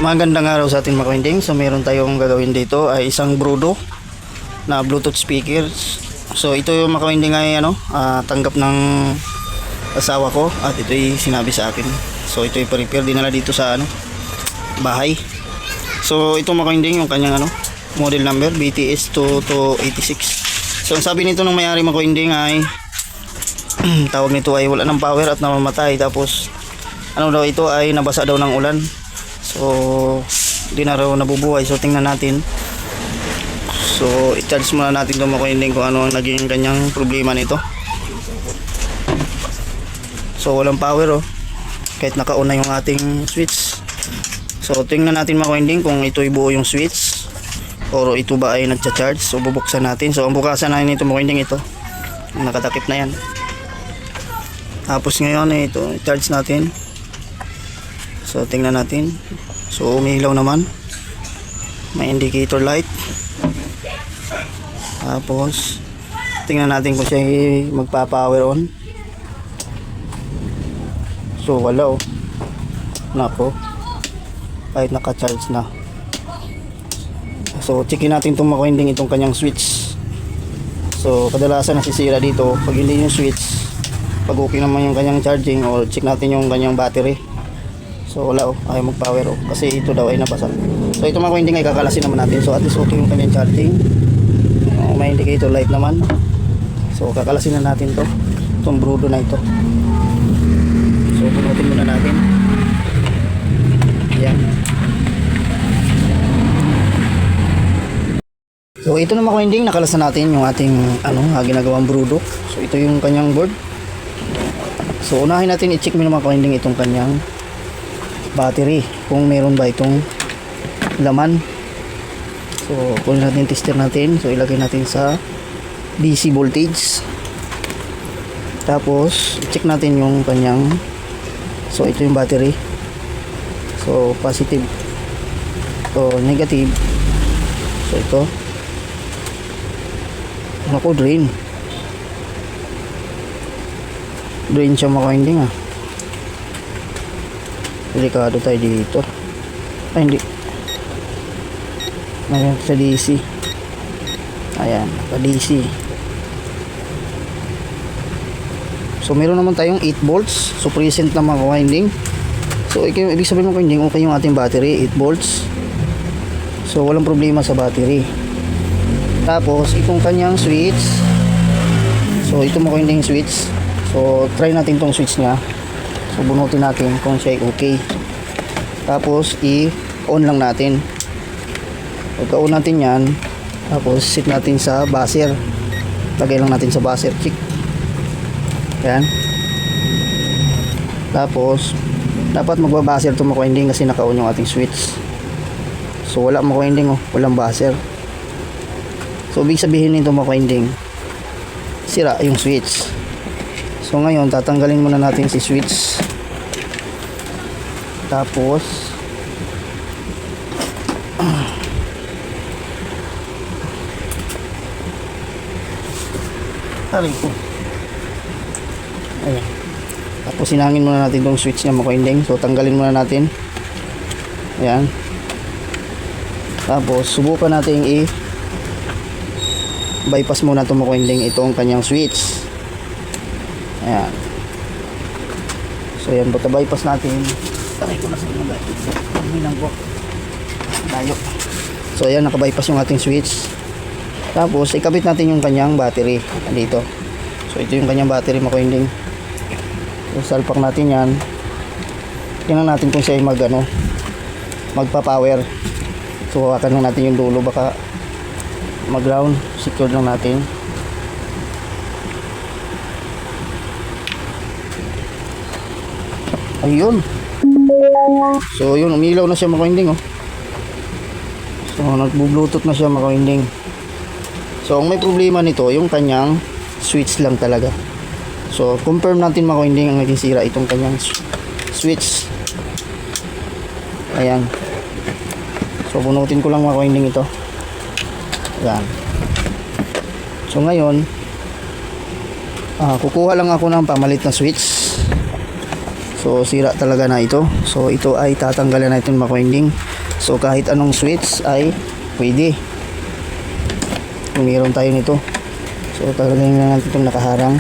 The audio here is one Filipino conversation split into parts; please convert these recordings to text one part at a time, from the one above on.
Magandang araw sa ating mga kawinding. So meron tayong gagawin dito ay isang Brudo na Bluetooth speakers. So ito yung mga kawinding ay tanggap ng asawa ko at ito ay sinabi sa akin. So ito ay pa-repair dinala dito sa bahay. So ito mga kawinding yung kanyang model number BTS 2286. So ang sabi nito ng may-ari mga kawinding ay tawag nito ay wala ng power at namamatay. Tapos daw ito ay nabasa daw ng ulan. So hindi na raw nabubuhay. So tingnan natin. So i-charge muna natin itong makuinding kung ano ang naging kanyang problema nito. So walang power kahit naka-on na yung ating switch. So tingnan natin makuinding kung ito ay buo yung switch o ito ba ay nagcha-charge. So bubuksan natin. So ang bukasan natin ito makuinding ito nakatakip na yan. Tapos ngayon ito i-charge natin. So tingnan natin. So umihilaw naman. May indicator light. Tapos tingnan natin kung siya magpa-power on. So wala nako. Kahit naka-charge na. So checkin natin itong makuinding itong kanyang switch. So kadalasan nasisira dito pag hindi yung switch. Pag okay naman yung kanyang charging or check natin yung kanyang battery. So wala ayaw mag-power kasi ito daw ay nabasa. So ito mga kawinding ay kakalasin naman natin. So at least okay yung kanyang charging. May indicator light naman. So kakalasin na natin to. Itong Brudo na ito. So punutin muna natin. Yan. So ito na mga kawinding, nakalasan natin yung ating ginagawang Brudo. So ito yung kanyang board. So unahin natin i-check mo mga kawinding itong kanyang battery kung meron ba itong laman. So kunin natin tester natin. So ilagay natin sa DC voltage. Tapos i-check natin yung kanyang, so ito yung battery. So positive o negative. So ito drain siya mga kawinding delikado tayo dito. Ay hindi, ngayon sa DC. Ayan, sa DC. So meron naman tayong 8 volts. So present na mga winding. So ibig sabihin mga winding okay yung ating battery, 8 volts. So walang problema sa battery. Tapos itong kanyang switch. So ito mga winding switch. So try natin tong switch nya. So bunutin natin kung siya okay. Tapos i-on lang natin. Pagka-on natin yan, tapos set natin sa buzzer. Lagay lang natin sa buzzer. Check. Yan. Tapos dapat magba-buzzer ito mga kawinding kasi naka-on yung ating switch. So wala mga kawinding walang buzzer. So ibig sabihin nito mga kawinding, sira yung switch. So ngayon tatanggalin muna natin si switch. Tapos tarik po. Ayan. Tapos sinangin muna natin itong switch niya mga kawinding. So tanggalin muna natin. Ayan. Tapos subukan natin bypass muna itong mga kawinding itong kanyang switch. Ayan. So ayan, pagka bypass natin, taray ko na sa mga lang po tayo. So ayan, naka-bypass yung ating switch. Tapos ikabit natin yung kanyang battery dito. So ito yung kanyang battery mga kawinding. So salpak natin yan. Tingnan natin kung siya magpa-power. So hawakan lang natin yung dulo, baka mag-ground. Secure lang natin. Ayun. So yun, umilaw na siya mga kawinding So nagbo-bluetooth na siya mga kawinding. So ang may problema nito yung kanyang switch lang talaga. So confirm natin mga kawinding ang naging sira itong kanyang switch. Ayan. So bunutin ko lang mga kawinding ito. Ayan. So ngayon kukuha lang ako ng pamalit na switch. So sira talaga na ito. So ito ay tatanggalan natin mga kawinding. So kahit anong switch ay pwede kung meron tayo nito. So talagang lang natin itong nakaharang.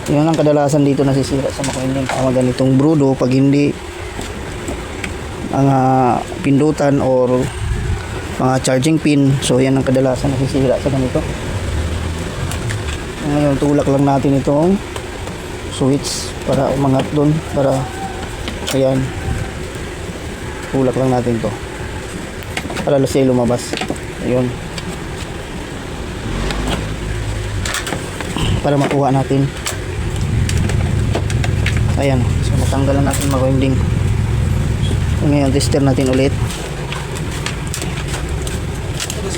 Yun ang kadalasan dito nasisira sa makuinding, mga ganitong brudo pag hindi mga pindutan or mga charging pin. So yan ang kadalasan nasisira sa ganito. Ngayon tulak lang natin itong switch para umangat doon, para ayan, tulak lang natin to para siya lumabas. Ayun, para makuha natin. Ayan, so natanggalan natin mga winding. Ngayon tester natin ulit.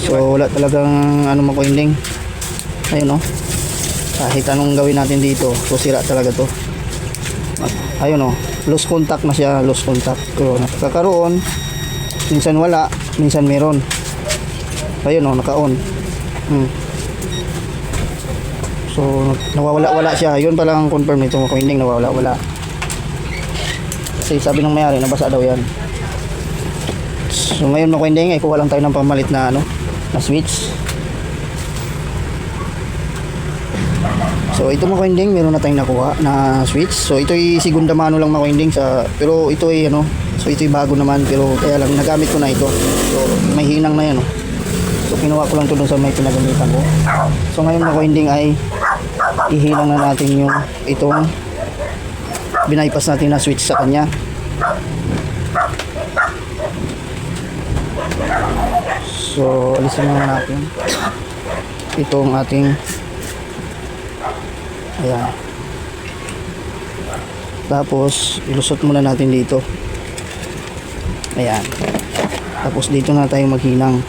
So wala talagang ano mga winding. Ayun, oh, kahit anong gawin natin dito, so sira talaga to. Ayun, oh, loose contact na siya, loose contact. So nakakaroon, minsan wala, minsan meron. Ayun, oh, naka-on. So nawawala-wala siya. Yun pala ang confirm nito mga winding, nawawala-wala. Kasi sabi ng may-ari nabasa daw yan. So ngayon mga winding ay kuha lang tayo ng pamalit na ano, na switch. So ito mga winding, meron na tayong nakuha na switch. So ito ay segunda mano lang mga winding sa, pero ito ay ano, so ito ay bago naman, pero kaya lang nagamit ko na ito. So may hinang na yan, oh. So kinuha ko lang ito dun sa may pinagamitan ko. So ngayon mga winding ay ihilang na natin yung itong binaypas natin na switch sa kanya. So alisin muna natin itong ating, ayan, tapos ilusot muna natin dito, ayan, tapos dito na tayo maghinang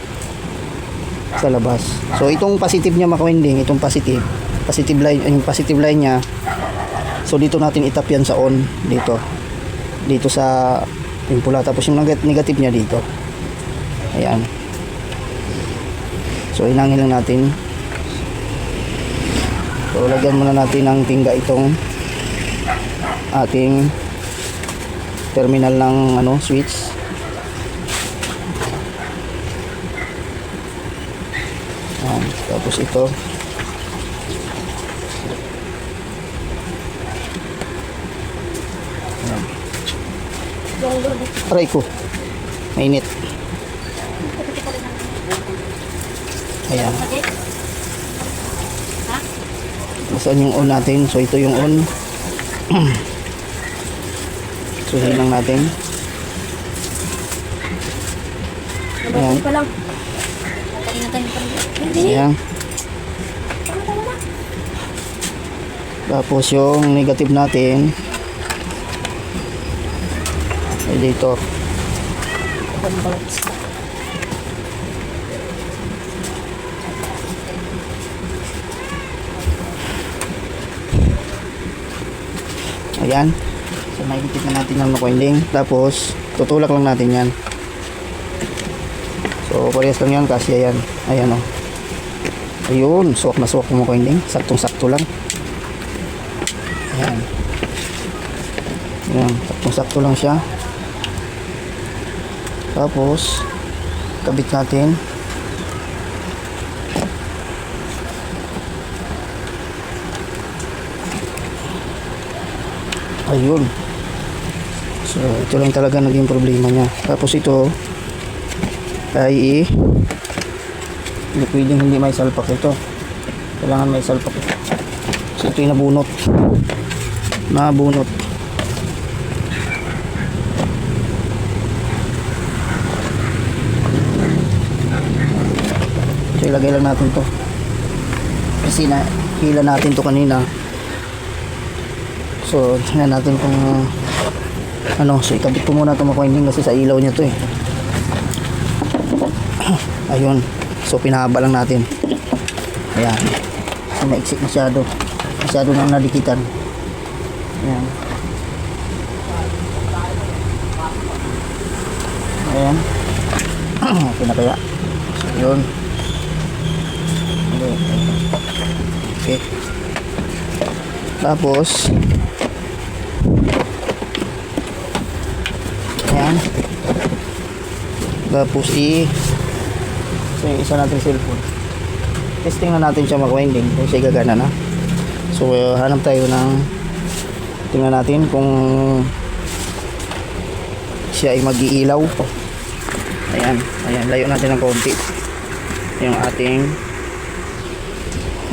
sa labas. So itong positive niya mga winding, itong positive line, yung positive line niya, so dito natin itap yan sa on, dito sa yung pula, tapos yung negative niya dito, ayan. So inangin lang natin. So lagyan muna natin ng tingga itong ating terminal ng ano, switch. Ayan, tapos ito. Ayan. Aray ko, mainit. Ayan. Saan yung on natin? So ito yung on. So hilang natin. Ayan. Ayan. Tapos yung negative natin ay dito. Ayan. So maigipit na natin ng winding. Tapos tutulak lang natin yan. So parehas lang yan kasi ayan. Ayan, oh. Ayun, suwak na suwak ng winding. Saktong sakto lang. Ayan. Ayan, saktong sakto lang siya. Tapos kabit natin. Ayun. So ito lang talaga naging problema niya. Tapos ito ay hindi pwedeng hindi may salpak ito. Kailangan may salpak ito. So ito yung nabunot. So ilagay lang natin to. Kasi hila natin to kanina. So tingnan natin kung ano. So ikabit ko muna itong winding kasi sa ilaw niya to eh. Ayun. So pinahaba lang natin. Ayan. So maiksik masyado nang nadikitan. Ayan. Ayan. Okay na kaya. So yun. Okay. Tapos Ayan. Tapos so yung isa natin cellphone. Testing na natin siya mag-winding kung siya gagana na. So hanap tayo ng tingnan natin kung siya ay mag-iilaw. Ayan, ayan, layo natin ng konti yung ating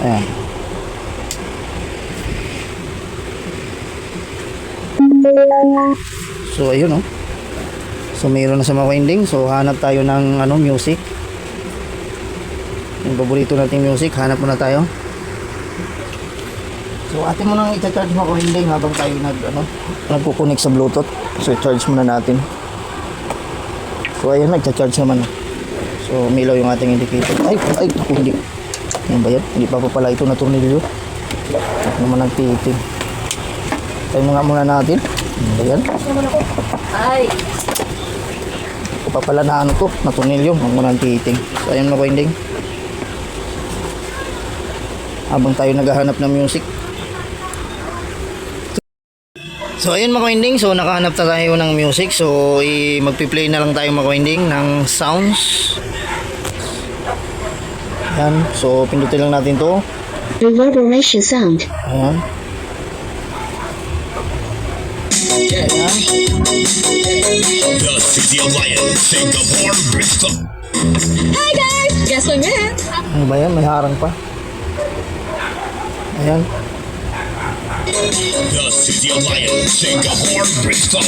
ayan. So ayun oh. So mayroon na sa mga winding. So hanap tayo ng ano, music. Yung paborito nating music, hanap muna tayo. So atin mo nang i-charge mga winding habang tayo nagkukunik sa Bluetooth. So i-charge muna natin. So ayun, nagcha-charge naman. So umilaw yung ating indicator. Ay, hindi. Ano ba yan? Hindi pa pala ito na tornilyo. At naman nagtiting. Tayo nga muna natin. Ano ba yan? Ay! Ito pa pala na ano to, na tornilyo. Huwag mo nang titing. So ayun mga winding. Habang tayo naghahanap ng music. So ayun mga winding, so nakahanap na tayo ng music. So magpi-play na lang tayo mga winding ng sounds. Ayan, so pindutin lang natin to. Reverberation sound. Ayan. Ayan. The City of Lions, Singapore, Bristol. Hi guys! Guess what man? Ano ba yan? May harang pa. Ayan. The City of Lions, Singapore, Bristol.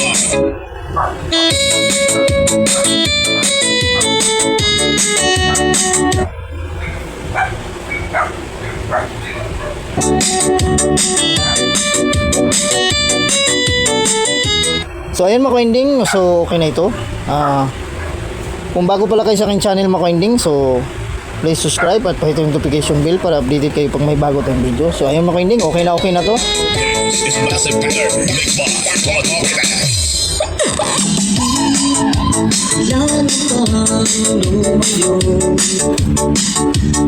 So ayan mga winding, so okay na ito. Kung bago pala kayo sa aking channel mga winding, so please subscribe at pahit yung notification bell para updated kayo pag may bago tayong video. So ayun mga winding, okay na to. It's massive banger, big boss, talk that. Yan ang lumayo.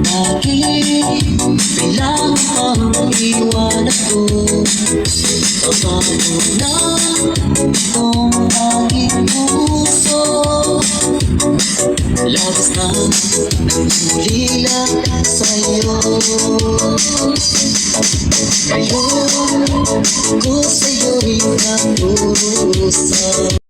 Bakit bilang ang iwan ako? Paano na itong aking puso? Labas na nagmulila sa'yo. Ngayon ko sa'yo'y nakurusan.